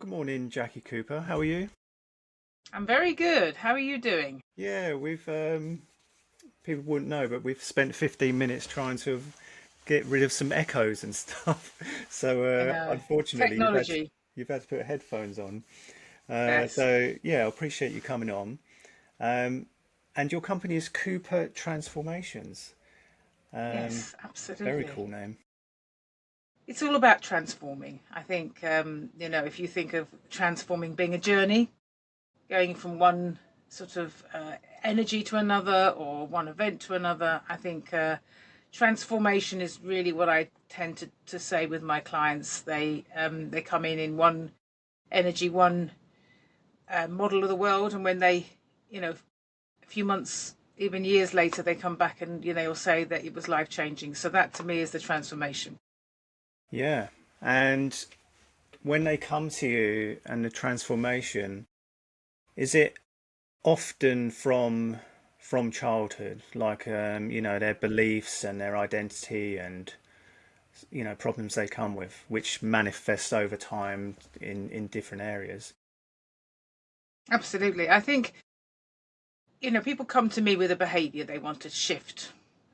Good morning, Jackie Cooper. How are you? I'm very good. How are you doing? Yeah, we've people wouldn't know, but we've spent 15 minutes trying to get rid of some echoes and stuff. So I know. unfortunately, Technology. you've had to put headphones on. Yes. So yeah, I appreciate you coming on. Um, and your company is Cooper Transformations. Um, Yes, Very absolutely. cool name. It's all about transforming. I think, if you think of transforming being a journey, going from one sort of energy to another or one event to another, I think transformation is really what I tend to say with my clients. They come in one energy, one model of the world, and when they, a few months, even years later, they come back and will say that it was life changing. So that to me is the transformation. Yeah, and when they come to you and the transformation, is it often from childhood, like their beliefs and their identity and problems they come with, which manifest over time in different areas. Absolutely, I think people come to me with a behavior they want to shift.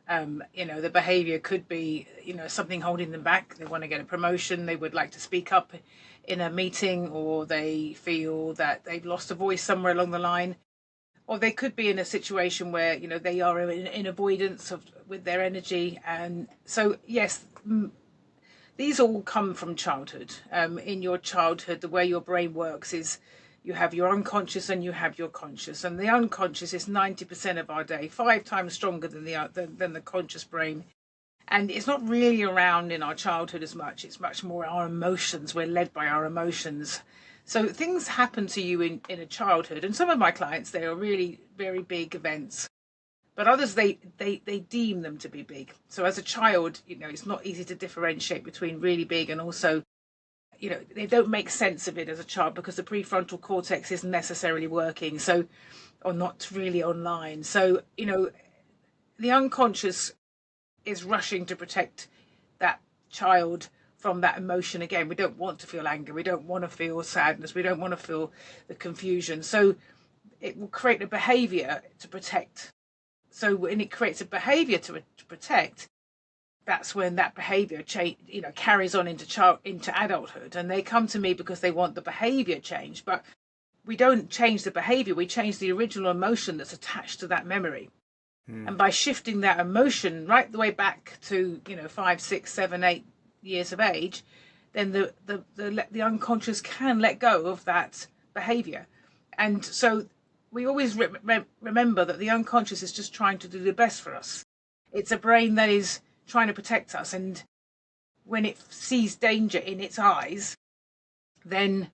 The behavior could be something holding them back. They want to get a promotion, they would like to speak up in a meeting, or they feel that they've lost a voice somewhere along the line, or they could be in a situation where they are in avoidance of with their energy. And so yes, these all come from childhood. In your childhood, the way your brain works is you have your unconscious and you have your conscious, and the unconscious is 90% of our day, 5 times stronger than the conscious brain. And it's not really around in our childhood as much. It's much more our emotions. We're led by our emotions. So things happen to you in a childhood, and some of my clients, they are really very big events, but others they deem them to be big. So as a child, it's not easy to differentiate between really big and also, they don't make sense of it as a child because the prefrontal cortex isn't necessarily working, so, or not really online. So the unconscious is rushing to protect that child from that emotion again. We don't want to feel anger, we don't want to feel sadness, we don't want to feel the confusion. So it will create a behavior to protect. So when it creates a behavior to protect, that's when that behavior carries on into adulthood, and they come to me because they want the behavior change. But we don't change the behavior, we change the original emotion that's attached to that memory. Hmm. And by shifting that emotion right the way back to 5, 6, 7, 8 years of age, then the unconscious can let go of that behavior. And so we always remember that the unconscious is just trying to do the best for us. It's a brain that is trying to protect us, and when it sees danger in its eyes, then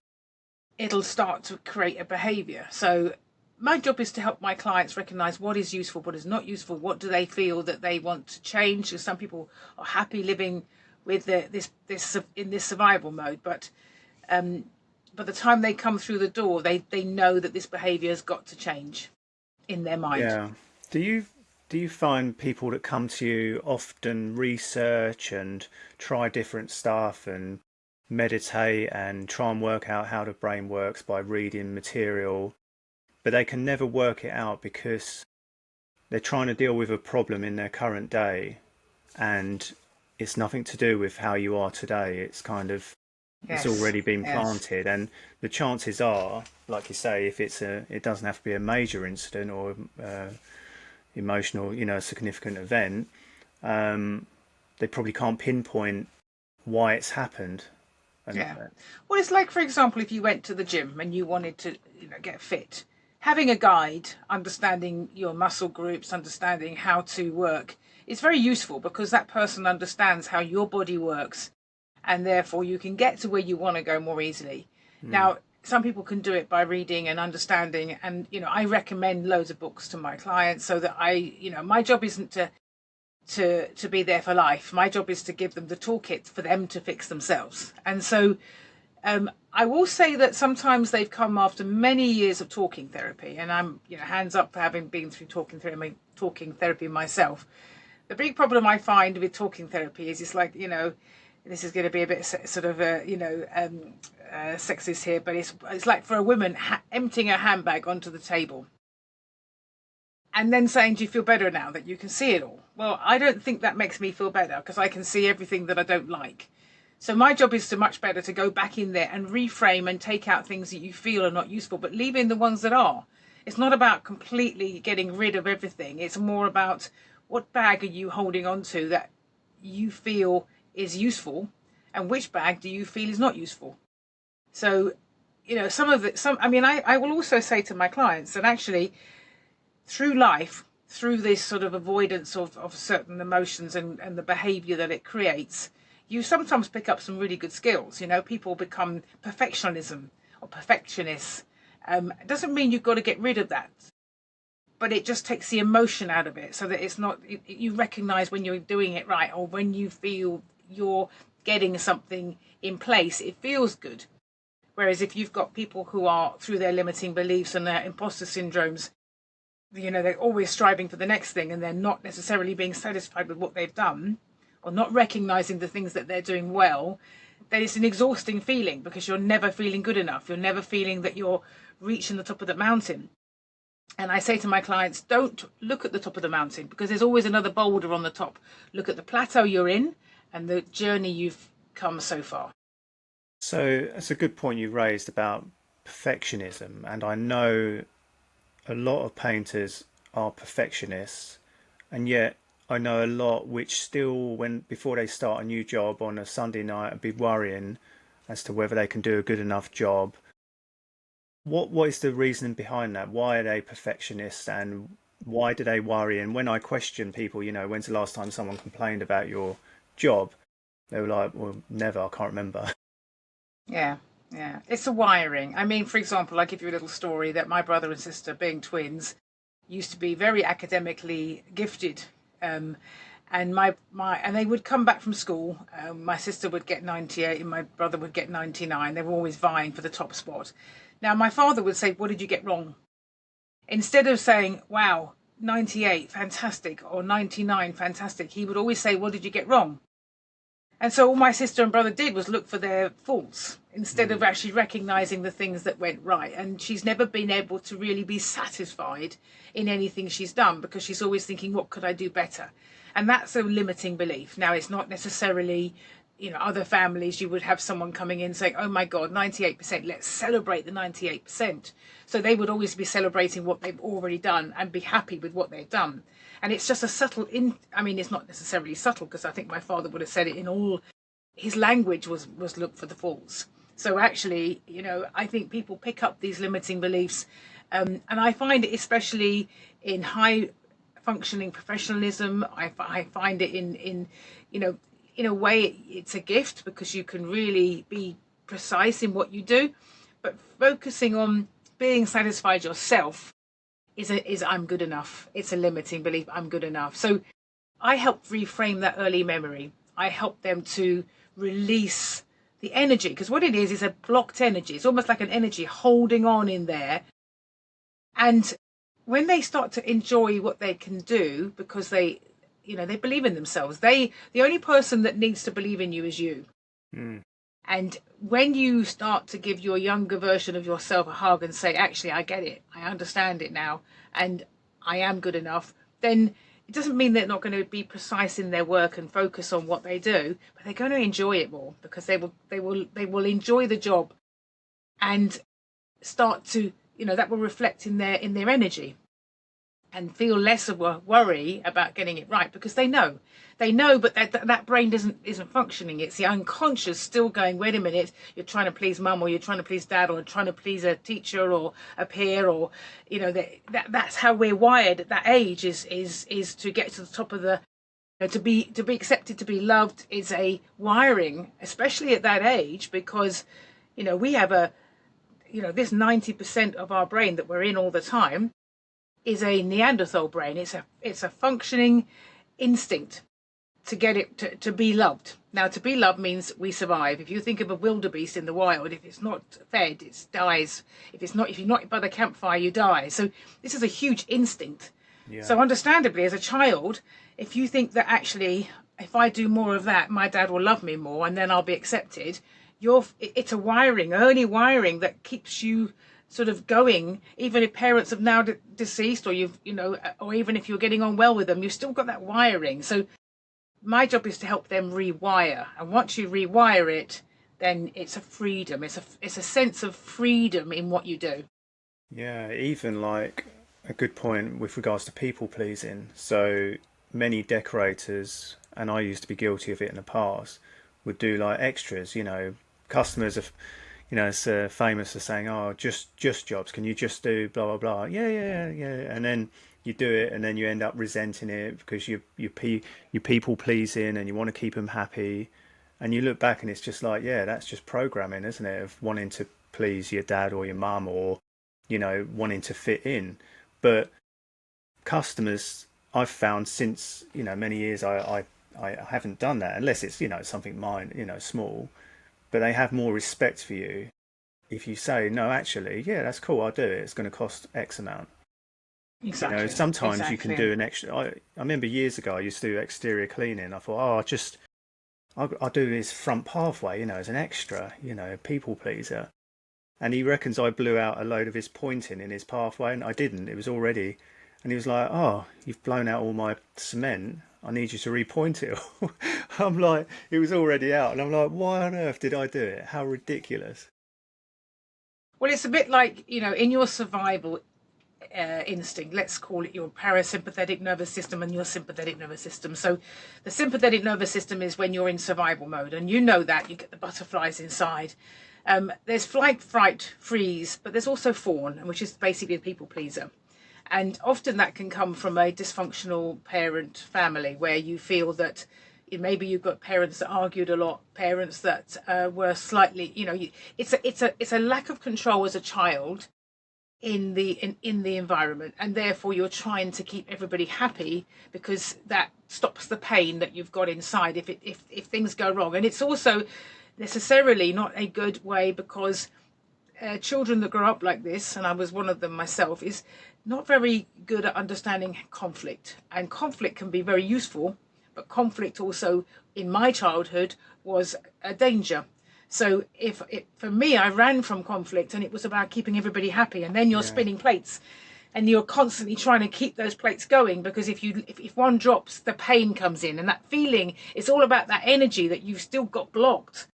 it'll start to create a behavior. So my job is to help my clients recognize what is useful, what is not useful, what do they feel that they want to change. Because some people are happy living with this in this survival mode, but by the time they come through the door, they know that this behavior has got to change in their mind. Yeah. Do you do you find people that come to you often research and try different stuff and meditate and try and work out how the brain works by reading material, but they can never work it out because they're trying to deal with a problem in their current day, and it's nothing to do with how you are today. It's kind of it's Yes, already been yes, planted, and the chances are, like you say, if it doesn't have to be a major incident or emotional, significant event. They probably can't pinpoint why it's happened, and yeah. Well, it's like, for example, if you went to the gym and you wanted to, get fit, having a guide, understanding your muscle groups, understanding how to work, is very useful because that person understands how your body works, and therefore you can get to where you want to go more easily. mm, Now, some people can do it by reading and understanding, and I recommend loads of books to my clients so that my job isn't to be there for life. My job is to give them the toolkit for them to fix themselves. And so I will say that sometimes they've come after many years of talking therapy, and I'm, hands up for having been through talking therapy myself. The big problem I find with talking therapy is it's like, this is going to be a bit sort of sexist here, but it's like for a woman emptying her handbag onto the table and then saying, do you feel better now that you can see it all? Well, I don't think that makes me feel better, because I can see everything that I don't like. So my job is to much better to go back in there and reframe and take out things that you feel are not useful, but leave in the ones that are. It's not about completely getting rid of everything. It's more about, what bag are you holding on to that you feel is useful, and which bag do you feel is not useful? So, I will also say to my clients that actually, through life, through this sort of avoidance of certain emotions and the behavior that it creates, you sometimes pick up some really good skills. People become perfectionism or perfectionists. It doesn't mean you've got to get rid of that, but it just takes the emotion out of it, so that it's not, you recognize when you're doing it right, or when you feel you're getting something in place, it feels good. Whereas if you've got people who are, through their limiting beliefs and their imposter syndromes, they're always striving for the next thing, and they're not necessarily being satisfied with what they've done, or not recognizing the things that they're doing well, then it's an exhausting feeling, because you're never feeling good enough. You're never feeling that you're reaching the top of the mountain. And I say to my clients, don't look at the top of the mountain, because there's always another boulder on the top. Look at the plateau you're in and the journey you've come so far. So it's a good point you raised about perfectionism, and I know a lot of painters are perfectionists, and yet I know a lot which still, when before they start a new job on a Sunday night, be worrying as to whether they can do a good enough job. What is the reasoning behind that? Why are they perfectionists, and why do they worry? And when I question people, when's the last time someone complained about your job? They were like, well, never, I can't remember. Yeah, yeah. It's a wiring. I mean, for example, I give you a little story that my brother and sister, being twins, used to be very academically gifted. And and they would come back from school. My sister would get 98 and my brother would get 99. They were always vying for the top spot. Now, my father would say, what did you get wrong? Instead of saying, wow, 98, fantastic, or 99, fantastic, he would always say, what did you get wrong? And so all my sister and brother did was look for their faults, instead of actually recognizing the things that went right. And she's never been able to really be satisfied in anything she's done, because she's always thinking, what could I do better? And that's a limiting belief. Now, it's not necessarily, other families, you would have someone coming in saying, oh my God, 98%, let's celebrate the 98%. So they would always be celebrating what they've already done and be happy with what they've done. And it's just a subtle, it's not necessarily subtle, because I think my father would have said it in all his language was look for the faults. So actually, I think people pick up these limiting beliefs. And I find it especially in high functioning professionalism. I find it in a way, it's a gift, because you can really be precise in what you do. But focusing on being satisfied yourself is I'm good enough. It's a limiting belief, I'm good enough. So I help reframe that early memory. I help them to release the energy, because what it is a blocked energy. It's almost like an energy holding on in there. And when they start to enjoy what they can do, because they believe in themselves, the only person that needs to believe in you is you. Mm. And when you start to give your younger version of yourself a hug and say, actually, I get it, I understand it now, and I am good enough, then it doesn't mean they're not going to be precise in their work and focus on what they do, but they're going to enjoy it more, because they will enjoy the job, and start to, that will reflect in their energy, and feel less of a worry about getting it right, because they know, but that brain isn't functioning. It's the unconscious still going, wait a minute, you're trying to please mum, or you're trying to please dad, or trying to please a teacher or a peer, or that's how we're wired at that age, is to get to the top of the, to be accepted, to be loved, is a wiring, especially at that age, because we have this 90% of our brain that we're in all the time is a Neanderthal brain. It's a functioning instinct to get it to be loved. Now, to be loved means we survive. If you think of a wildebeest in the wild, if it's not fed, it dies. If you're not by the campfire, you die. So this is a huge instinct. Yeah. So understandably, as a child, if you think that actually if I do more of that, my dad will love me more, and then I'll be accepted. It's a wiring, early wiring, that keeps you sort of going. Even if parents have now deceased, or or even if you're getting on well with them, you've still got that wiring. So my job is to help them rewire, and once you rewire it, then it's a freedom. It's a sense of freedom in what you do. Yeah, even like a good point with regards to people pleasing. So many decorators, and I used to be guilty of it in the past, would do like extras. Customers are, it's famous for saying, "Oh, just jobs. Can you just do blah blah blah?" Yeah, yeah, yeah, yeah. And then you do it, and then you end up resenting it because you people pleasing, and you want to keep them happy. And you look back, and it's just like, yeah, that's just programming, isn't it? Of wanting to please your dad or your mum, or wanting to fit in. But customers, I've found since many years, I haven't done that unless it's something mine, small. But they have more respect for you if you say, no, actually, yeah, that's cool, I'll do it. It's going to cost X amount. Exactly, Sometimes you can exactly. do an extra. I remember years ago I used to do exterior cleaning. I thought, oh, I'll do this front pathway, as an extra, people pleaser. And he reckons I blew out a load of his pointing in his pathway, and I didn't. It was already, and he was like, "Oh, you've blown out all my cement. I need you to repoint it." I'm like, it was already out, and I'm like, why on earth did I do it? How ridiculous! Well, it's a bit like, in your survival instinct, let's call it your parasympathetic nervous system and your sympathetic nervous system. So the sympathetic nervous system is when you're in survival mode, and that you get the butterflies inside. There's flight, fright, freeze, but there's also fawn, which is basically a people pleaser. And often that can come from a dysfunctional parent family where you feel that maybe you've got parents that argued a lot, parents that were slightly, it's a lack of control as a child in the environment, and therefore you're trying to keep everybody happy because that stops the pain that you've got inside if things go wrong. And it's also necessarily not a good way, because children that grow up like this, and I was one of them myself, is not very good at understanding conflict. And conflict can be very useful, but conflict also, in my childhood, was a danger. So for me, I ran from conflict, and it was about keeping everybody happy. And then you're Yeah, spinning plates, and you're constantly trying to keep those plates going, because if one drops, the pain comes in, and that feeling, it's all about that energy that you've still got blocked.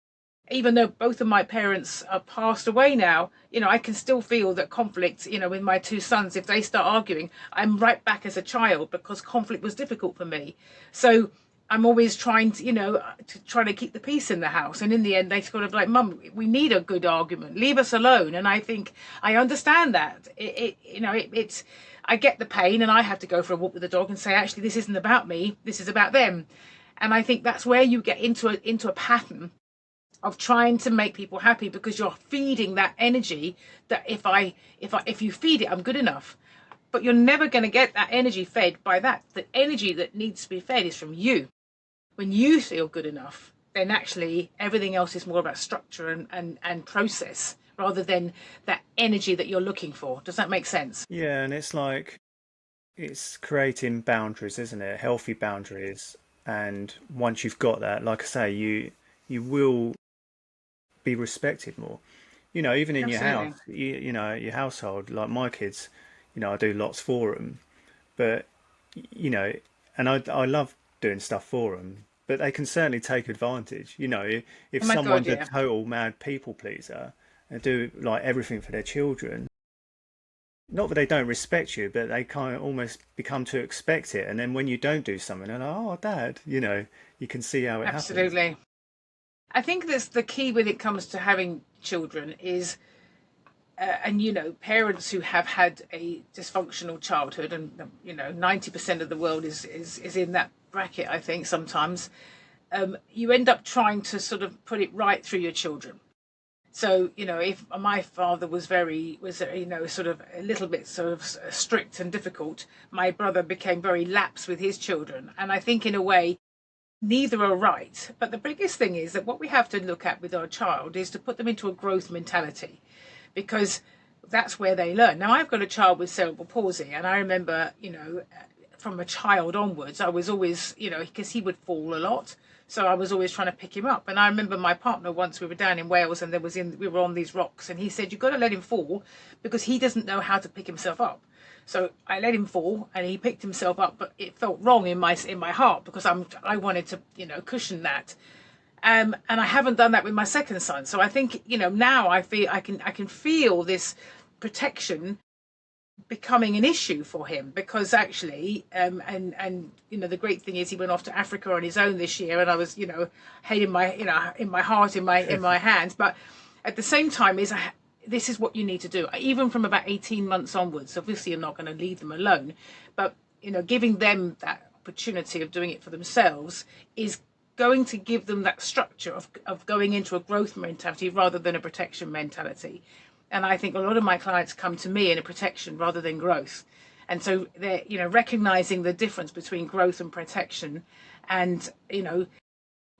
Even though both of my parents are passed away now, I can still feel that conflict, with my two sons, if they start arguing, I'm right back as a child, because conflict was difficult for me. So I'm always trying to keep the peace in the house. And in the end, they sort of like, Mum, we need a good argument. Leave us alone. And I think I understand that. It's, I get the pain, and I have to go for a walk with the dog and say, actually, this isn't about me. This is about them. And I think that's where you get into a pattern of trying to make people happy, because you're feeding that energy that if you feed it, I'm good enough. But you're never going to get that energy fed by that. The energy that needs to be fed is from you. When you feel good enough, then actually everything else is more about structure and process, rather than that energy that you're looking for. Does that make sense? yeah, and it's like it's creating boundaries, isn't it? Healthy boundaries. And once you've got that, like I say, you will be respected more. Even in your house, Absolutely. your household, like my kids, I do lots for them, but you know, and I love doing stuff for them, but they can certainly take advantage. If Oh my God, someone's a yeah. total mad people pleaser and do like everything for their children, not that they don't respect you, but they kind of almost become to expect it. And then when you don't do something, they're like, "Oh, Dad," you can see how it happens. Absolutely. I think that's the key when it comes to having children is, and parents who have had a dysfunctional childhood, and 90% of the world is in that bracket. I think sometimes you end up trying to sort of put it right through your children. So if my father was sort of a little bit sort of strict and difficult, my brother became very lax with his children. And I think in a way neither are right. But the biggest thing is that what we have to look at with our child is to put them into a growth mentality, because that's where they learn. Now, I've got a child with cerebral palsy, and I remember, from a child onwards, I was always, because he would fall a lot. So I was always trying to pick him up. And I remember my partner once, we were down in Wales and we were on these rocks, and he said, you've got to let him fall because he doesn't know how to pick himself up. So I let him fall and he picked himself up, but it felt wrong in my heart because I wanted to, cushion that. And I haven't done that with my second son. So I think, now I can feel this protection becoming an issue for him, because actually and the great thing is he went off to Africa on his own this year, and I was head in my in my heart, in my hands, but at the same time this is what you need to do, even from about 18 months onwards. Obviously you're not going to leave them alone, but giving them that opportunity of doing it for themselves is going to give them that structure of going into a growth mentality rather than a protection mentality. And I think a lot of my clients come to me in a protection rather than growth. And so they're, recognizing the difference between growth and protection, and,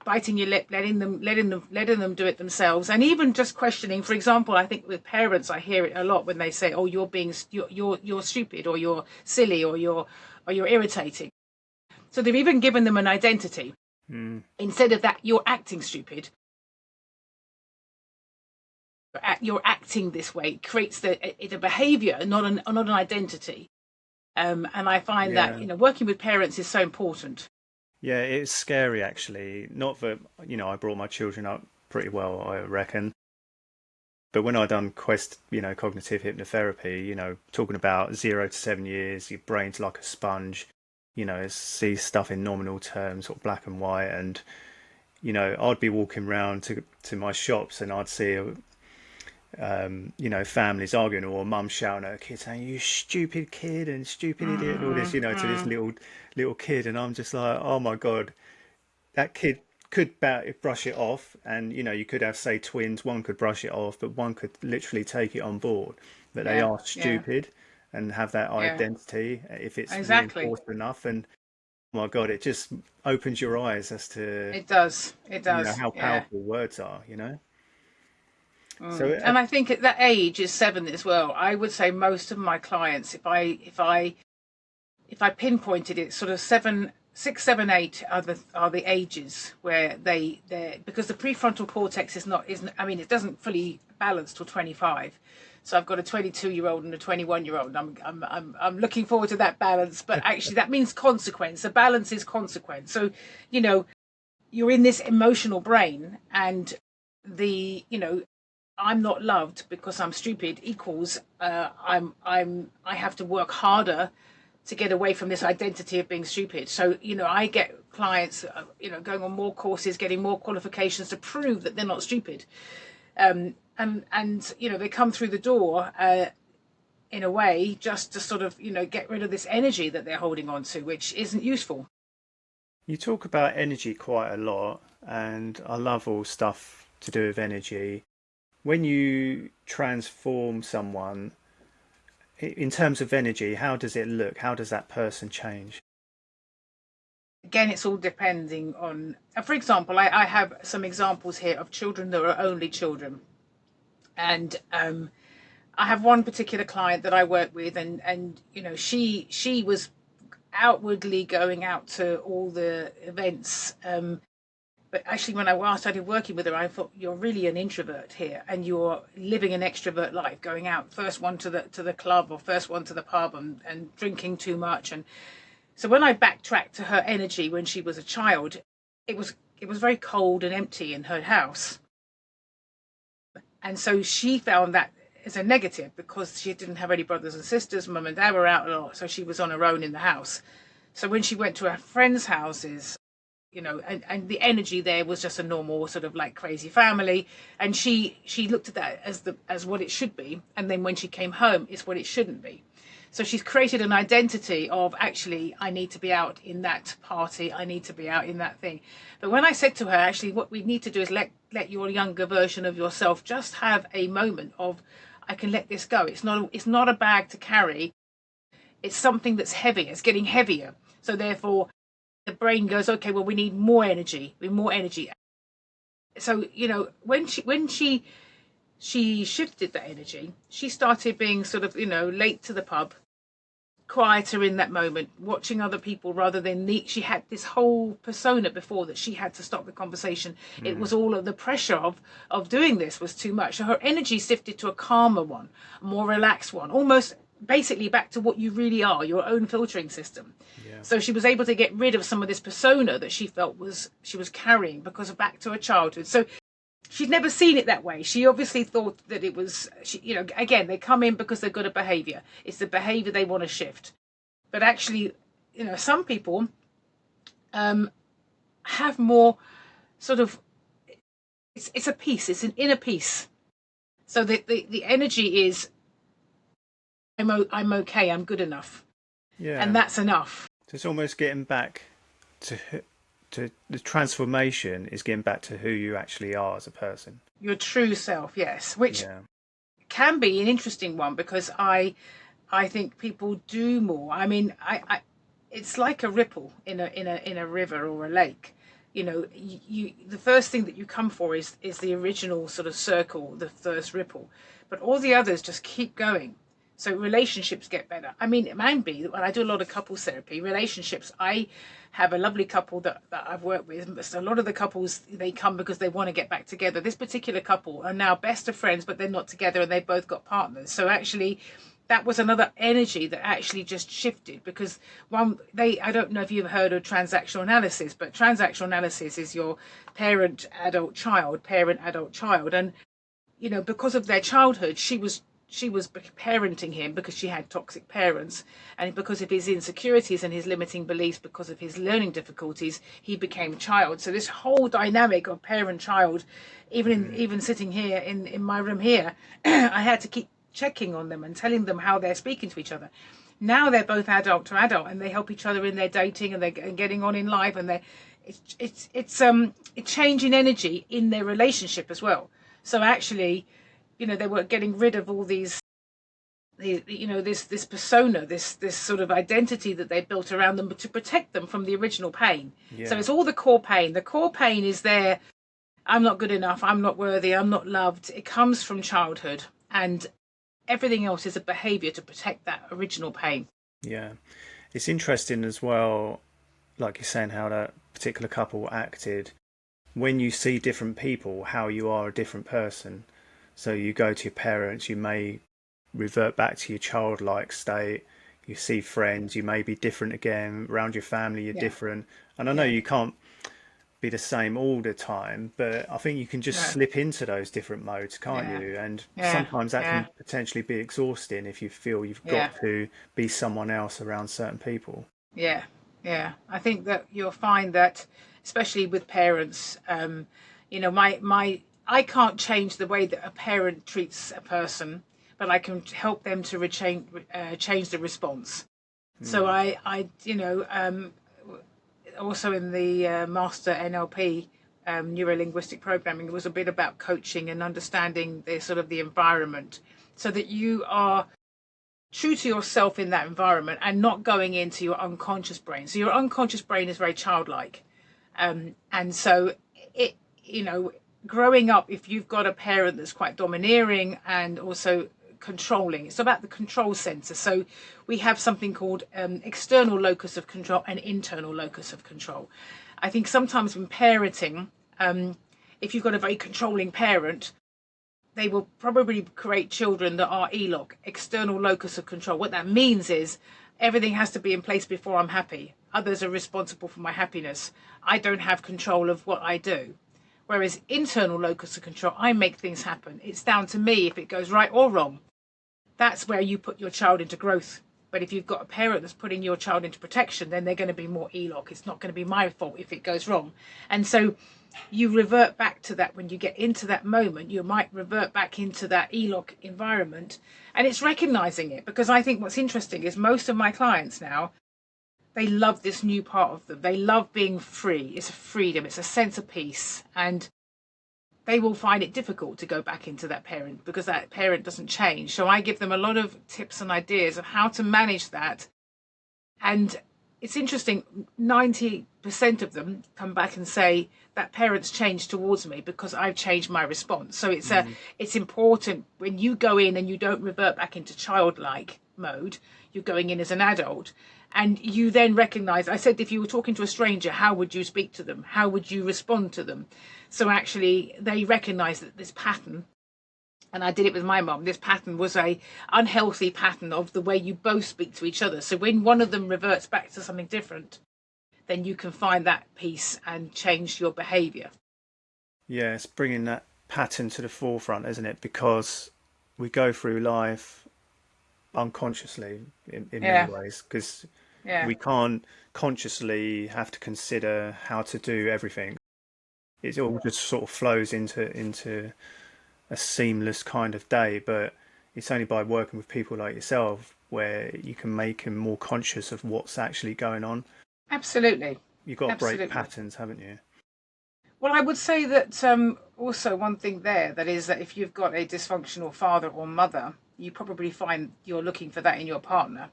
biting your lip, letting them do it themselves. And even just questioning, for example, I think with parents, I hear it a lot when they say, oh, you're stupid, or you're silly, or you're irritating. So they've even given them an identity. Instead of that, you're acting stupid. You're acting this way. It creates the behaviour, not an identity. And I find that working with parents is so important. Yeah, it's scary actually. Not that, I brought my children up pretty well, I reckon. But when I done cognitive hypnotherapy, talking about 0 to 7 years, your brain's like a sponge, it sees stuff in nominal terms, sort of black and white. And, I'd be walking around to my shops and I'd see families arguing, or mum shouting at a kid saying, "You stupid kid," and "stupid idiot," and all this, to this little kid, and I'm just like, oh my god, that kid could brush it off, and you could have, say, twins, one could brush it off, but one could literally take it on board that they Yeah, are yeah, stupid and have that yeah, identity if it's exactly. reinforced enough. And oh my god, it just opens your eyes as to It does. It does. how Yeah. powerful words are. So And I think at that age is 7 as well. I would say most of my clients, if I pinpointed it, sort of 7, 6, 7, 8 are the ages where they because the prefrontal cortex isn't. I mean, it doesn't fully balance till 25. So I've got a 22-year-old and a 21-year-old. I'm looking forward to that balance, but actually that means consequence. The balance is consequence. So you know you're in this emotional brain, and the I'm not loved because I'm stupid equals I have to work harder to get away from this identity of being stupid. So, I get clients, going on more courses, getting more qualifications to prove that they're not stupid. And they come through the door in a way just to sort of, get rid of this energy that they're holding on to, which isn't useful. you talk about energy quite a lot, and I love all stuff to do with energy. When you transform someone, in terms of energy, how does it look? How does that person change? Again, it's all depending on, for example, I have some examples here of children that are only children. And I have one particular client that I work with, and she was outwardly going out to all the events. But actually, when I started working with her, I thought, you're really an introvert here, and you're living an extrovert life, going out first one to the club, or first one to the pub, and drinking too much. And so when I backtracked to her energy when she was a child, it was very cold and empty in her house. And so she found that as a negative because she didn't have any brothers and sisters. Mum and dad were out a lot, so she was on her own in the house. So when she went to her friends' houses, and the energy there was just a normal sort of like crazy family, and she looked at that as what it should be, and then when she came home, it's what it shouldn't be. So she's created an identity of, actually, I need to be out in that party, I need to be out in that thing. But when I said to her, actually, what we need to do is let your younger version of yourself just have a moment of, I can let this go. It's not a bag to carry. It's something that's heavy. It's getting heavier. So therefore, the brain goes, okay, well, we need more energy. We need more energy. So when she shifted that energy, she started being sort of late to the pub, quieter in that moment, watching other people rather than she had this whole persona before that she had to stop the conversation. It Mm. was all of the pressure of doing this was too much. So her energy shifted to a calmer one, a more relaxed one, almost basically back to what you really are, your own filtering system. Yeah. So she was able to get rid of some of this persona that she felt she was carrying because of back to her childhood. So she'd never seen it that way. She obviously thought that it was, again, they come in because they've got a behaviour. It's the behaviour they want to shift. But actually, some people have more sort of, it's a peace, it's an inner peace. So the energy is, I'm okay, I'm good enough. Yeah. And that's enough. So it's almost getting back to the transformation is getting back to who you actually are as a person. Your true self, yes, which Yeah. can be an interesting one because I think people do more. I mean, it's like a ripple in a river or a lake. The first thing that you come for is the original sort of circle, the first ripple, but all the others just keep going. So relationships get better. I mean, it might be when I do a lot of couples therapy, relationships. I have a lovely couple that I've worked with. But a lot of the couples, they come because they want to get back together. This particular couple are now best of friends, but they're not together, and they've both got partners. So actually, that was another energy that actually just shifted because I don't know if you've heard of transactional analysis, but transactional analysis is your parent adult child, and because of their childhood, she was parenting him because she had toxic parents, and because of his insecurities and his limiting beliefs, because of his learning difficulties, he became child. So this whole dynamic of parent child, even sitting here in my room here, I had to keep checking on them and telling them how they're speaking to each other. Now they're both adult to adult, and they help each other in their dating, and they're getting on in life, and it's changing energy in their relationship as well. So actually, they were getting rid of all this persona, this sort of identity that they built around them to protect them from the original pain. So Yeah. it's all the core pain. The core pain is there. I'm not good enough. I'm not worthy. I'm not loved. It comes from childhood, and everything else is a behavior to protect that original pain. Yeah. It's interesting as well, like you're saying, how that particular couple acted. When you see different people, how you are a different person. So you go to your parents, you may revert back to your childlike state. You see friends, you may be different again. Around your family, you're Yeah, different. And I know yeah, you can't be the same all the time, but I think you can just no, slip into those different modes, can't yeah, you? And yeah, sometimes that yeah, can potentially be exhausting if you feel you've got yeah, to be someone else around certain people. yeah, yeah. I think that you'll find that, especially with parents, my I can't change the way that a parent treats a person, but I can help them to change the response. So Mm. also in the master NLP, neuro linguistic programming, it was a bit about coaching and understanding the sort of the environment, so that you are true to yourself in that environment and not going into your unconscious brain. So your unconscious brain is very childlike, and so it you know growing up, if you've got a parent that's quite domineering and also controlling, it's about the control center. So we have something called external locus of control and internal locus of control. I think sometimes when parenting, if you've got a very controlling parent, they will probably create children that are ELOC, external locus of control. What that means is everything has to be in place before I'm happy. Others are responsible for my happiness. I don't have control of what I do. Whereas internal locus of control, I make things happen. It's down to me if it goes right or wrong. That's where you put your child into growth. But if you've got a parent that's putting your child into protection, then they're going to be more ELOC. It's not going to be my fault if it goes wrong. And so you revert back to that. When you get into that moment, you might revert back into that ELOC environment. And it's recognizing it, because I think what's interesting is most of my clients now, they love this new part of them. They love being free. It's a freedom. It's a sense of peace. And they will find it difficult to go back into that parent because that parent doesn't change. So I give them a lot of tips and ideas of how to manage that. And it's interesting, 90% of them come back and say that parent's changed towards me because I've changed my response. So Mm. it's important when you go in and you don't revert back into childlike mode. You're going in as an adult, and you then recognize, I said, if you were talking to a stranger, how would you speak to them? How would you respond to them? So actually they recognize that this pattern, and I did it with my mom, this pattern was a unhealthy pattern of the way you both speak to each other. So when one of them reverts back to something different, then you can find that peace and change your behavior. Yeah, it's bringing that pattern to the forefront, isn't it? Because we go through life unconsciously in many Yeah, ways, because yeah, we can't consciously have to consider how to do everything. It all just sort of flows into a seamless kind of day, but it's only by working with people like yourself where you can make them more conscious of what's actually going on. absolutely, You've got to break absolutely. patterns, haven't you? Well, I would say that also one thing there that is that if you've got a dysfunctional father or mother, you probably find you're looking for that in your partner.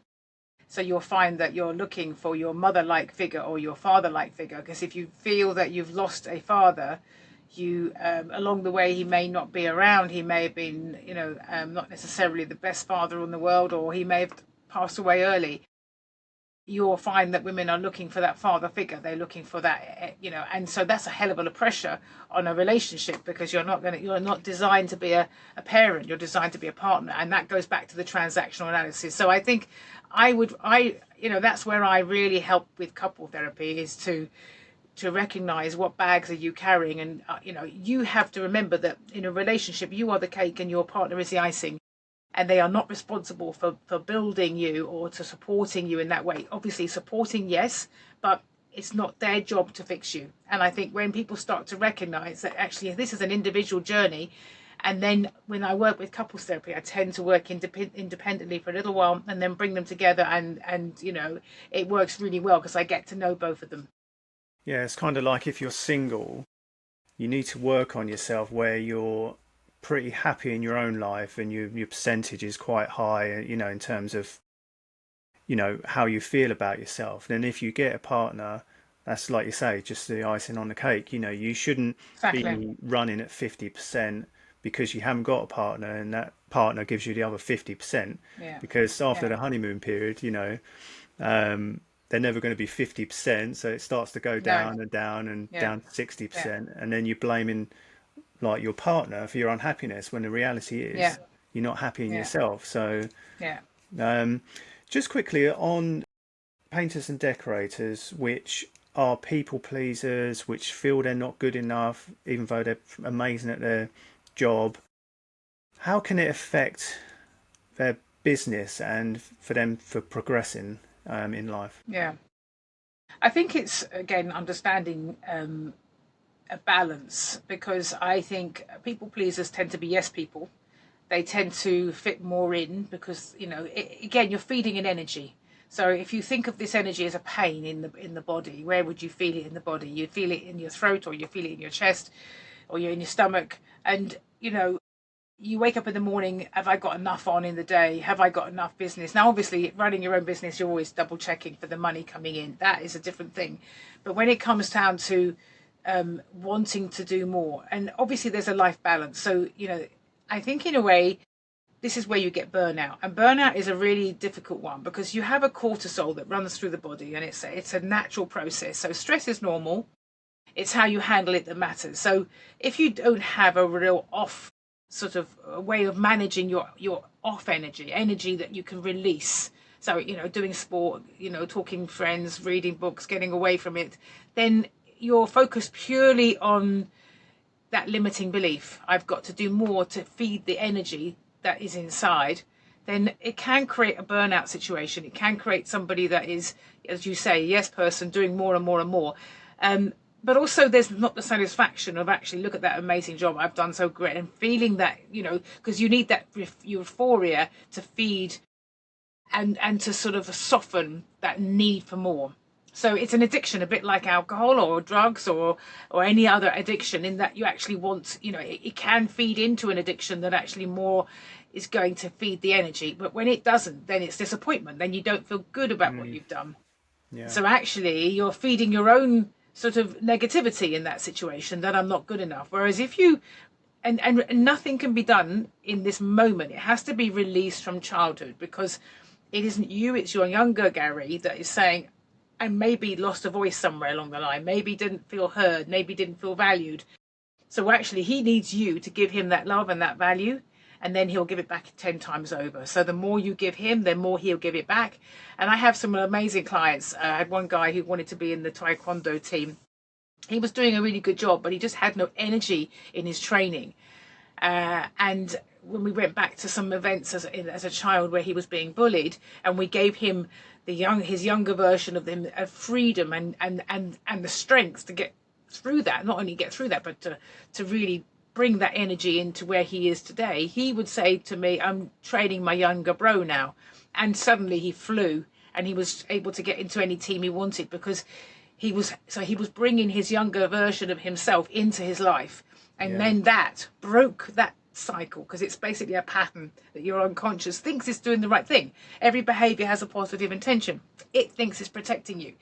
So you'll find that you're looking for your mother-like figure or your father-like figure. Because if you feel that you've lost a father, you along the way he may not be around. He may have been, not necessarily the best father in the world, or he may have passed away early. You'll find that women are looking for that father figure. They're looking for that, and so that's a hell of a pressure on a relationship because you're not designed to be a parent. You're designed to be a partner, and that goes back to the transactional analysis. So I think that's where I really help with couple therapy is to recognize what bags are you carrying, and you have to remember that in a relationship you are the cake and your partner is the icing, and they are not responsible for building you or to supporting you in that way. Obviously, supporting, yes, but it's not their job to fix you. And I think when people start to recognize that actually this is an individual journey, and then when I work with couples therapy, I tend to work independently for a little while and then bring them together, and it works really well because I get to know both of them. Yeah, it's kind of like if you're single, you need to work on yourself where you're pretty happy in your own life and your percentage is quite high, in terms of, how you feel about yourself. Then if you get a partner, that's like you say, just the icing on the cake. You shouldn't Exactly. be running at 50% because you haven't got a partner and that partner gives you the other 50%. Yeah. Because after Yeah. the honeymoon period, they're never going to be 50%. So it starts to go No. down and down and Yeah. down to Yeah. 60%. And then you're blaming like your partner for your unhappiness when the reality Yeah. is you're not happy in Yeah. yourself. So Yeah. um, just quickly on painters and decorators, which are people pleasers, which feel they're not good enough, even though they're amazing at their job. How can it affect their business and for them for progressing in life? Yeah. I think it's again understanding a balance because I think people pleasers tend to be yes people. They tend to fit more in because again you're feeding an energy. So if you think of this energy as a pain in the body, where would you feel it in the body? You'd feel it in your throat, or you feel it in your chest, or you're in your stomach, and you wake up in the morning, have I got enough on in the day? Have I got enough business? Now, obviously, running your own business, you're always double checking for the money coming in. That is a different thing. But when it comes down to wanting to do more, and obviously there's a life balance. So, I think in a way, this is where you get burnout. And burnout is a really difficult one because you have a cortisol that runs through the body and it's a natural process. So stress is normal. It's how you handle it that matters. So if you don't have a real off sort of a way of managing your off energy that you can release, so doing sport, talking friends, reading books, getting away from it, then you're focused purely on that limiting belief. I've got to do more to feed the energy that is inside. Then it can create a burnout situation. It can create somebody that is, as you say, yes person doing more and more and more. But also there's not the satisfaction of actually look at that amazing job I've done so great and feeling that because you need that euphoria to feed and to sort of soften that need for more. So it's an addiction, a bit like alcohol or drugs or any other addiction, in that you actually want, it can feed into an addiction that actually more is going to feed the energy. But when it doesn't, then it's disappointment. Then you don't feel good about what Mm, you've done. yeah. So actually, you're feeding your own sort of negativity in that situation, that I'm not good enough. Whereas if you and nothing can be done in this moment. It has to be released from childhood because It isn't you, it's your younger Gary that is saying, and maybe lost a voice somewhere along the line, maybe didn't feel heard, maybe didn't feel valued. So actually, he needs you to give him that love and that value, and then he'll give it back 10 times over. So the more you give him, the more he'll give it back. And I have some amazing clients. I had one guy who wanted to be in the Taekwondo team. He was doing a really good job, but he just had no energy in his training. And when we went back to some events as a child where he was being bullied, and we gave him his younger version of him of freedom and the strength to get through that, not only get through that, but to really bring that energy into where he is today. He would say to me, I'm training my younger bro now. And suddenly he flew, and he was able to get into any team he wanted, because he was bringing his younger version of himself into his life. And Yeah. then that broke that cycle, because it's basically a pattern that your unconscious thinks it's doing the right thing. Every behavior has a positive intention. It thinks it's protecting you,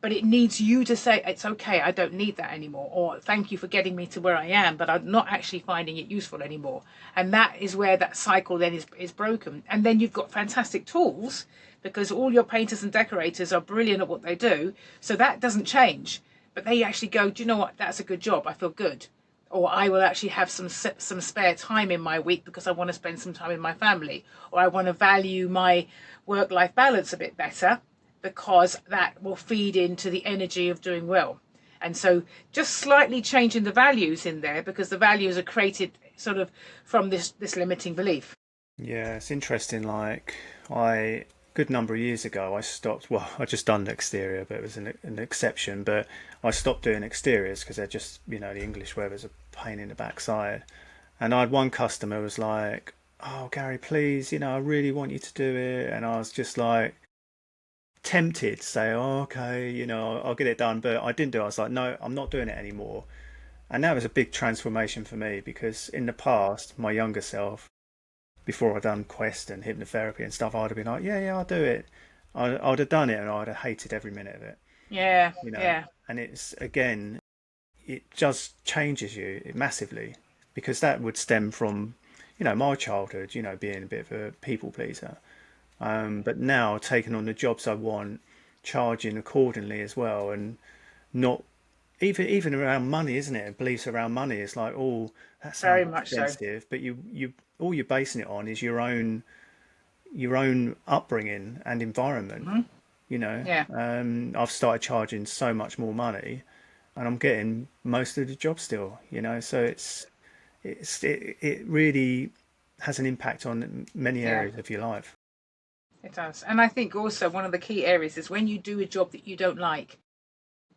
but it needs you to say, it's okay, I don't need that anymore, or thank you for getting me to where I am, but I'm not actually finding it useful anymore. And that is where that cycle then is broken. And then you've got fantastic tools, because all your painters and decorators are brilliant at what they do, so that doesn't change. But they actually go, do you know what, that's a good job, I feel good. Or I will actually have some spare time in my week because I want to spend some time with my family, or I want to value my work-life balance a bit better, because that will feed into the energy of doing well. And so just slightly changing the values in there, because the values are created sort of from this limiting belief. Yeah, it's interesting. Like, I, good number of years ago, I stopped. Well, I just done the exterior, but it was an exception. But I stopped doing exteriors because they're just, the English weather's a pain in the backside. And I had one customer who was like, "Oh, Gary, please, I really want you to do it." And I was just like tempted to say, "Oh, okay, I'll get it done." But I didn't do it. I was like, "No, I'm not doing it anymore." And that was a big transformation for me, because in the past, my younger self, before I'd done Quest and hypnotherapy and stuff, I'd have been like, yeah, yeah, I'll do it. I'd have done it, and I'd have hated every minute of it, Yeah, you know. yeah. And it's, again, it just changes you massively, because that would stem from, my childhood, being a bit of a people pleaser. But now taking on the jobs I want, charging accordingly as well, and not even around money, isn't it? Beliefs around money. It's like, oh, that sounds Very much so. expensive, but you all you're basing it on is your own upbringing and environment. Hmm. Yeah. I've started charging so much more money, and I'm getting most of the job still. So it really has an impact on many Yeah, areas of your life. it does. And I think also one of the key areas is when you do a job that you don't like,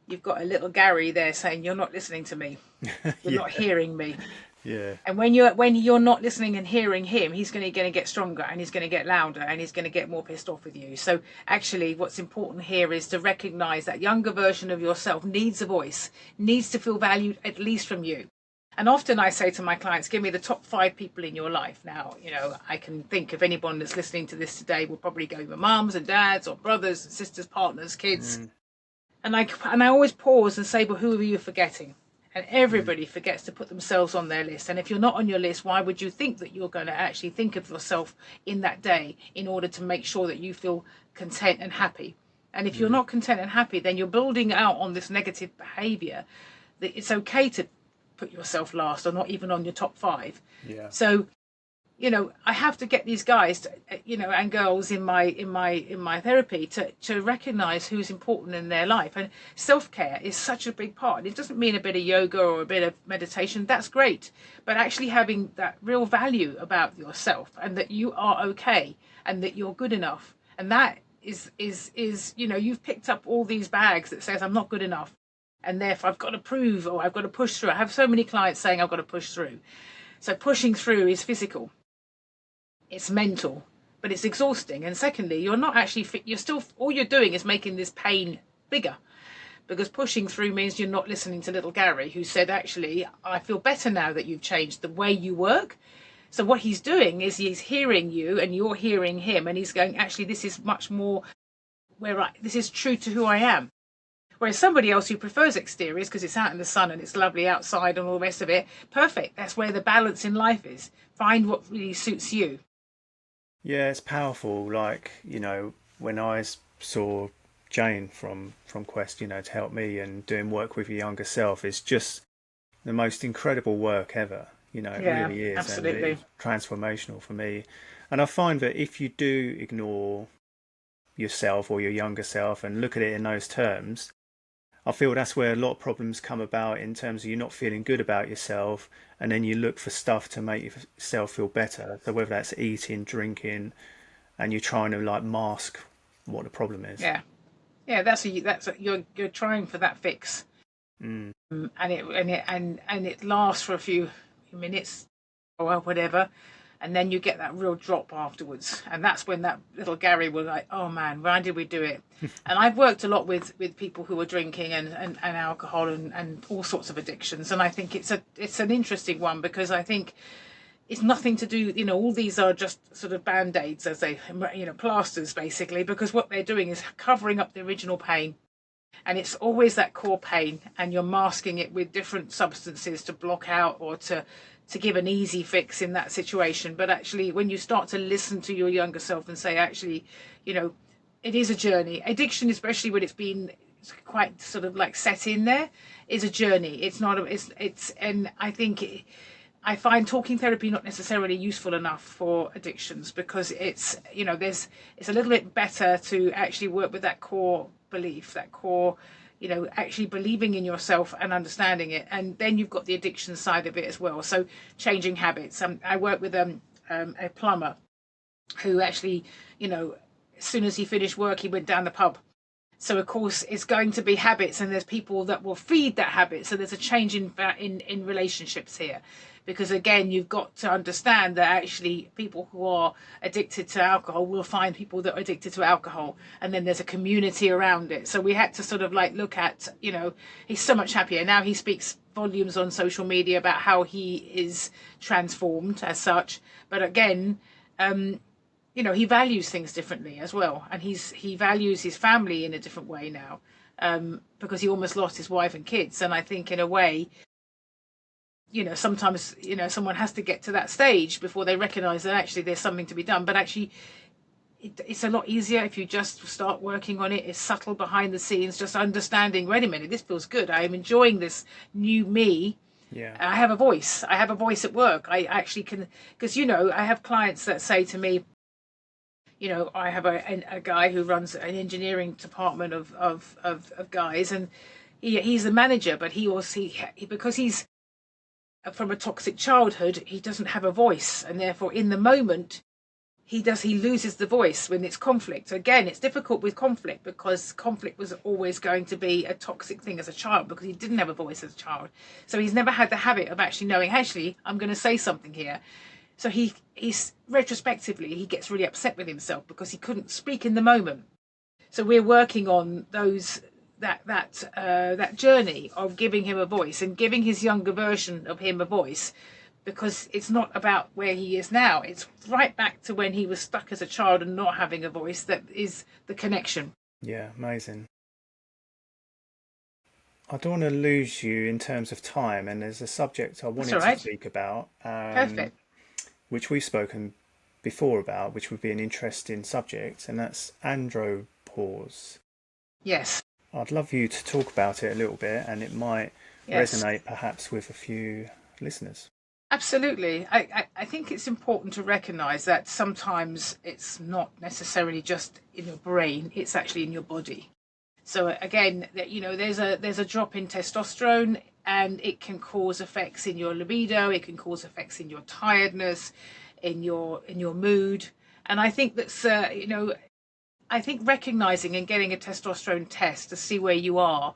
you've got a little Gary there saying, you're not listening to me, you're Yeah, not hearing me. yeah, And when you're not listening and hearing him, he's going to get stronger, and he's going to get louder, and he's going to get more pissed off with you. So actually, what's important here is to recognize that younger version of yourself needs a voice, needs to feel valued, at least from you. And often I say to my clients, give me the top 5 people in your life. Now, I can think of anyone that's listening to this today will probably go with mums and dads, or brothers and sisters, partners, kids. mm, And I always pause and say, well, who are you forgetting? And mm, everybody forgets to put themselves on their list. And if you're not on your list, why would you think that you're going to actually think of yourself in that day in order to make sure that you feel content and happy? And if you're mm, not content and happy, then you're building out on this negative behavior, that it's okay to put yourself last, or not even on your top 5. yeah, So I have to get these guys and girls in my therapy to recognize who's important in their life. And self-care is such a big part. It doesn't mean a bit of yoga or a bit of meditation. That's great, but actually having that real value about yourself, and that you are okay, and that you're good enough. And that is you've picked up all these bags that says I'm not good enough, and therefore I've got to prove, or I've got to push through. I have so many clients saying I've got to push through. So pushing through is physical, it's mental, but it's exhausting. And secondly, you're not actually fit. You're still, all you're doing is making this pain bigger, because pushing through means you're not listening to little Gary, who said, actually, I feel better now that you've changed the way you work. So what he's doing is he's hearing you, and you're hearing him, and he's going, actually, this is much more this is true to who I am. Whereas somebody else who prefers exteriors because it's out in the sun and it's lovely outside and all the rest of it, perfect. That's where the balance in life is. Find what really suits you. Yeah, it's powerful. Like, when saw Jane from Quest, to help me and doing work with your younger self, it's just the most incredible work ever. It Yeah, really is, and absolutely. it's transformational for me. And I find that if you do ignore yourself or your younger self and look at it in those terms, I feel that's where a lot of problems come about in terms of you not feeling good about yourself, and then you look for stuff to make yourself feel better. So whether that's eating, drinking, and you're trying to like mask what the problem is. Yeah, yeah. You're trying for that fix, Mm. and it lasts for a few minutes or whatever, and then you get that real drop afterwards, and that's when that little Gary was like, "Oh man, why did we do it?" And I've worked a lot with people who are drinking and alcohol and all sorts of addictions, and I think it's an interesting one because I think it's nothing to do, all these are just sort of band-aids, as they, plasters basically, because what they're doing is covering up the original pain, and it's always that core pain, and you're masking it with different substances to block out or to give an easy fix in that situation. But actually, when you start to listen to your younger self and say, actually, you know it is a journey. Addiction, especially when it's been quite sort of like set in there, is a journey. It's not a, it's and I think I find talking therapy not necessarily useful enough for addictions, because it's a little bit better to actually work with that core belief, that core, actually believing in yourself and understanding it, and then you've got the addiction side of it as well. So changing habits. I work with a plumber who actually, as soon as he finished work, he went down the pub. So of course it's going to be habits, and there's people that will feed that habit. So there's a change in relationships here, because again, you've got to understand that actually people who are addicted to alcohol will find people that are addicted to alcohol, and then there's a community around it. So we had to sort of like look at, he's so much happier now. He speaks volumes on social media about how he is transformed as such. But again, he values things differently as well, and he values his family in a different way now, because he almost lost his wife and kids. And I think in a way, sometimes someone has to get to that stage before they recognize that actually there's something to be done. But actually, it's a lot easier if you just start working on it. It's subtle behind the scenes, just understanding, wait a minute, this feels good, I am enjoying this new me. Yeah. I have a voice. I have a voice at work. I actually can, because I have clients that say to me, I have a guy who runs an engineering department of guys, and he's the manager, but because he's from a toxic childhood, he doesn't have a voice, and therefore, in the moment, he loses the voice when it's conflict. Again, it's difficult with conflict because conflict was always going to be a toxic thing as a child, because he didn't have a voice as a child. So he's never had the habit of actually knowing, actually, I'm going to say something here. So he's retrospectively, he gets really upset with himself because he couldn't speak in the moment. So we're working on that journey of giving him a voice and giving his younger version of him a voice, because it's not about where he is now. It's right back to when he was stuck as a child and not having a voice, that is the connection. Yeah, amazing. I don't want to lose you in terms of time, and there's a subject I That's wanted all to right. speak about, Perfect. which we've spoken before about, which would be an interesting subject, and that's andropause. Yes. I'd love you to talk about it a little bit, and it might Yes. resonate perhaps with a few listeners. Absolutely. I think it's important to recognize that sometimes it's not necessarily just in your brain, it's actually in your body. So again, there's a drop in testosterone, and it can cause effects in your libido, it can cause effects in your tiredness, in your mood. And I think that's I think recognizing and getting a testosterone test to see where you are,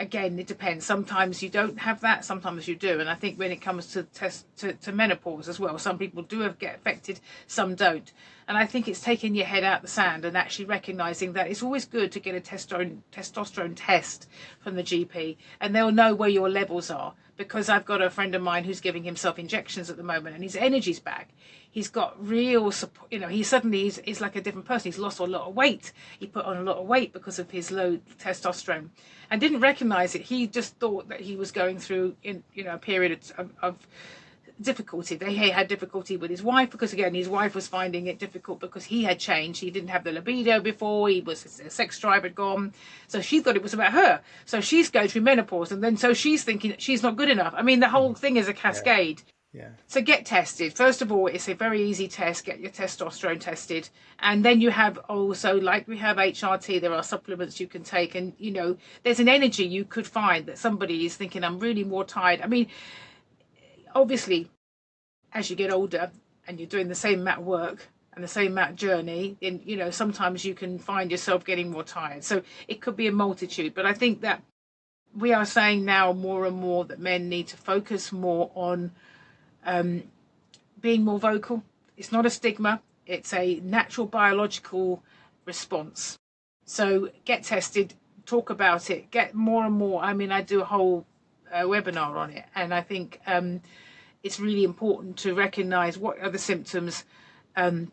again, it depends. Sometimes you don't have that, sometimes you do. And I think when it comes to menopause as well, some people do get affected, some don't. And I think it's taking your head out the sand and actually recognizing that it's always good to get a testosterone test from the GP, and they'll know where your levels are. Because I've got a friend of mine who's giving himself injections at the moment, and his energy's back. He's got real support. He's like a different person. He's lost a lot of weight. He put on a lot of weight because of his low testosterone, and didn't recognize it. He just thought that he was going through a period of difficulty. He had difficulty with his wife because, again, his wife was finding it difficult because he had changed. He didn't have the libido before. His sex drive had gone. So she thought it was about her. So she's going through menopause, and then so she's thinking she's not good enough. I mean, the whole thing is a Yeah. cascade. Yeah. So get tested. First of all, it's a very easy test. Get your testosterone tested. And then you have also, like we have HRT, there are supplements you can take. And, there's an energy you could find that somebody is thinking, I'm really more tired. I mean, obviously, as you get older and you're doing the same amount of work and the same amount of journey, then, sometimes you can find yourself getting more tired. So it could be a multitude. But I think that we are saying now more and more that men need to focus more on being more vocal. It's not a stigma. It's a natural biological response. So get tested, talk about it, get more and more. I mean, I do a whole webinar on it, and I think it's really important to recognize what are the symptoms. And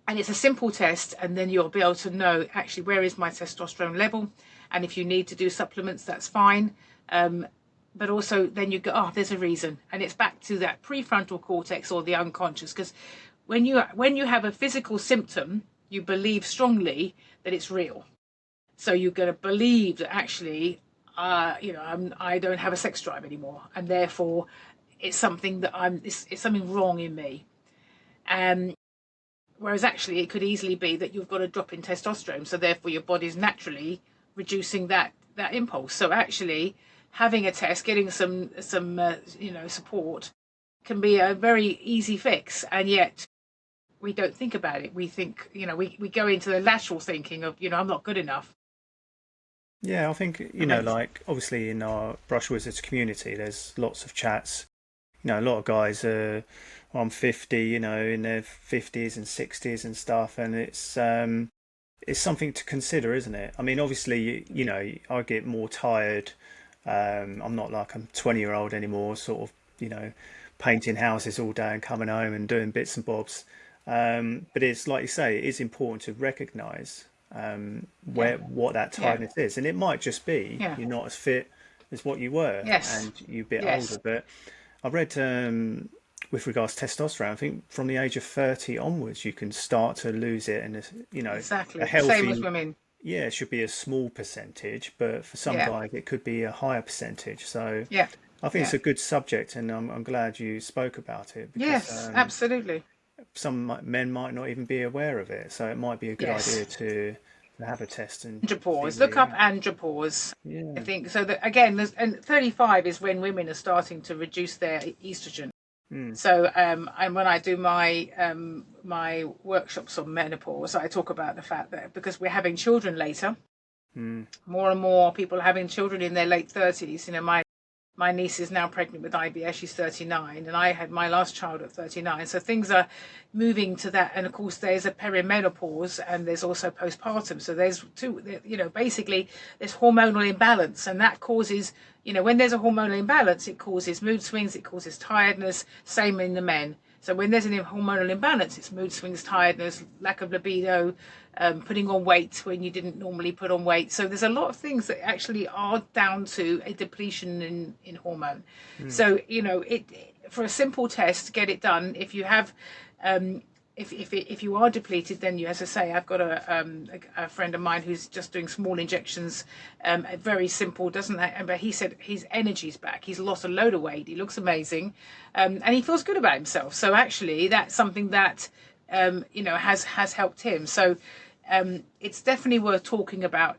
it's a simple test, and then you'll be able to know actually where is my testosterone level. And if you need to do supplements, that's fine. But also then you go, oh, there's a reason. And it's back to that prefrontal cortex or the unconscious. Because when you have a physical symptom, you believe strongly that it's real. So you're going to believe that actually, I don't have a sex drive anymore. And therefore, it's something that it's something wrong in me. Whereas actually, it could easily be that you've got a drop in testosterone. So therefore, your body's naturally reducing that impulse. So actually, having a test, getting some support can be a very easy fix. And yet we don't think about it. We think, we go into the lateral thinking of, I'm not good enough. Yeah, I think, like obviously in our Brush Wizards community, there's lots of chats. A lot of guys are, I'm 50, in their 50s and 60s and stuff, and it's something to consider, isn't it? I mean, obviously, I get more tired. I'm not like a 20-year-old anymore, sort of, painting houses all day and coming home and doing bits and bobs. But it's like you say, it is important to recognise what that Yeah. tiredness is, and it might just be Yeah. you're not as fit as what you were, Yes. and you're a bit Yes. older. But I read with regards to testosterone, I think from the age of 30 onwards, you can start to lose it, and a Exactly. Same as healthy, women. yeah, it should be a small percentage, but for some Yeah. guys, it could be a higher percentage. So Yeah. I think it's Yeah. a good subject, and I'm glad you spoke about it because Yes. Absolutely. some men might not even be aware of it. So it might be a good Yes. idea to have a test and see Andropause. where Look you're up at. andropause. I Yeah. think so. That again, and 35 is when women are starting to reduce their estrogen. Mm. So, and when I do my workshops on menopause, I talk about the fact that because we're having children later, Mm. more and more people are having children in their late 30s. My niece is now pregnant with IBS. She's 39, and I had my last child at 39. So things are moving to that. And of course, there's a perimenopause, and there's also postpartum. So there's basically there's hormonal imbalance, and that causes, when there's a hormonal imbalance, it causes mood swings, it causes tiredness. Same in the men. So when there's an hormonal imbalance, it's mood swings, tiredness, lack of libido, putting on weight when you didn't normally put on weight. So there's a lot of things that actually are down to a depletion in hormone. Mm. So for a simple test, get it done. If you have, if you are depleted, then as I say, I've got a friend of mine who's just doing small injections, very simple, but he said his energy's back. He's lost a load of weight. He looks amazing, and he feels good about himself. So actually, that's something that has helped him. So it's definitely worth talking about.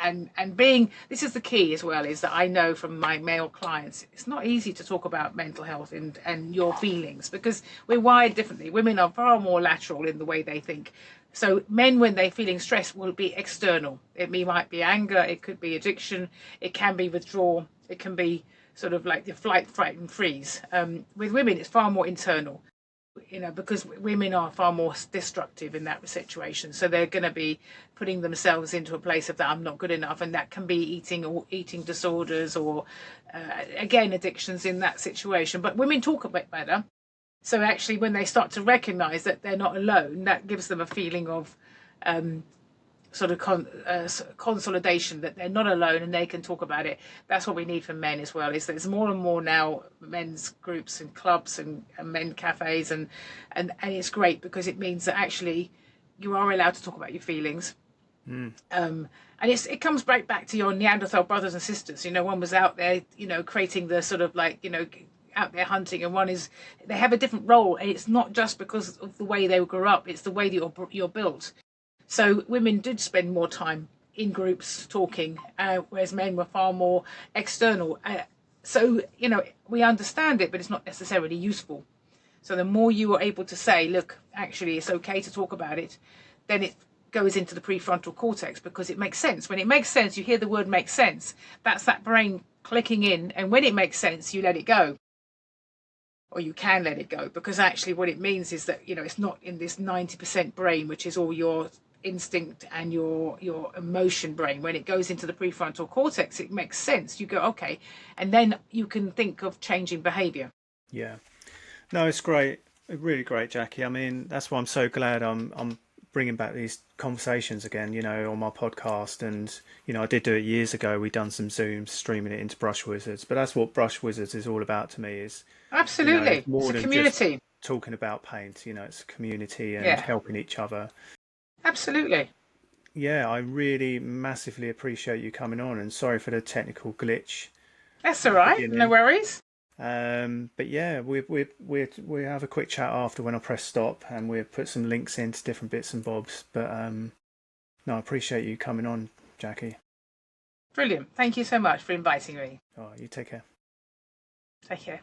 And being, this is the key as well, is that I know from my male clients, it's not easy to talk about mental health and your feelings because we're wired differently. Women are far more lateral in the way they think. So men, when they're feeling stressed, will be external. Might be anger, it could be addiction, it can be withdrawal, it can be sort of like the flight, fright and freeze. With women, it's far more internal. Because women are far more destructive in that situation. So they're going to be putting themselves into a place of that I'm not good enough. And that can be eating disorders or, again, addictions in that situation. But women talk a bit better. So actually, when they start to recognize that they're not alone, that gives them a feeling of sort of consolidation that they're not alone and they can talk about it. That's what we need for men as well. Is there's more and more now men's groups and clubs and men cafes and it's great because it means that actually you are allowed to talk about your feelings. Mm. And it comes right back to your Neanderthal brothers and sisters. One was out there, creating the sort of like, out there hunting, and one is they have a different role, and it's not just because of the way they grew up; it's the way that you're built. So women did spend more time in groups talking, whereas men were far more external. So we understand it, but it's not necessarily useful. So the more you are able to say, look, actually, it's okay to talk about it, then it goes into the prefrontal cortex because it makes sense. When it makes sense, you hear the word "makes sense." That's that brain clicking in, and when it makes sense, you let it go, or you can let it go, because actually what it means is that it's not in this 90% brain, which is all your instinct and your emotion brain. When it goes into the prefrontal cortex, it makes sense. You go, okay, and then you can think of changing behavior. Yeah. No, it's great. Really great, Jackie. I mean, that's why I'm so glad I'm bringing back these conversations again, on my podcast. And, I did do it years ago. We done some Zooms streaming it into Brush Wizards. But that's what Brush Wizards is all about to me is, it's Absolutely, it's more a than just community. talking about paint. It's a community and Yeah, helping each other. absolutely. Yeah, I really massively appreciate you coming on, and sorry for the technical glitch That's all at the right, no beginning. worries. But yeah, we have a quick chat after when I press stop, and we'll put some links into different bits and bobs. But no, I appreciate you coming on, Jackie. Brilliant, thank you so much for inviting me. Oh, you take care. Take care.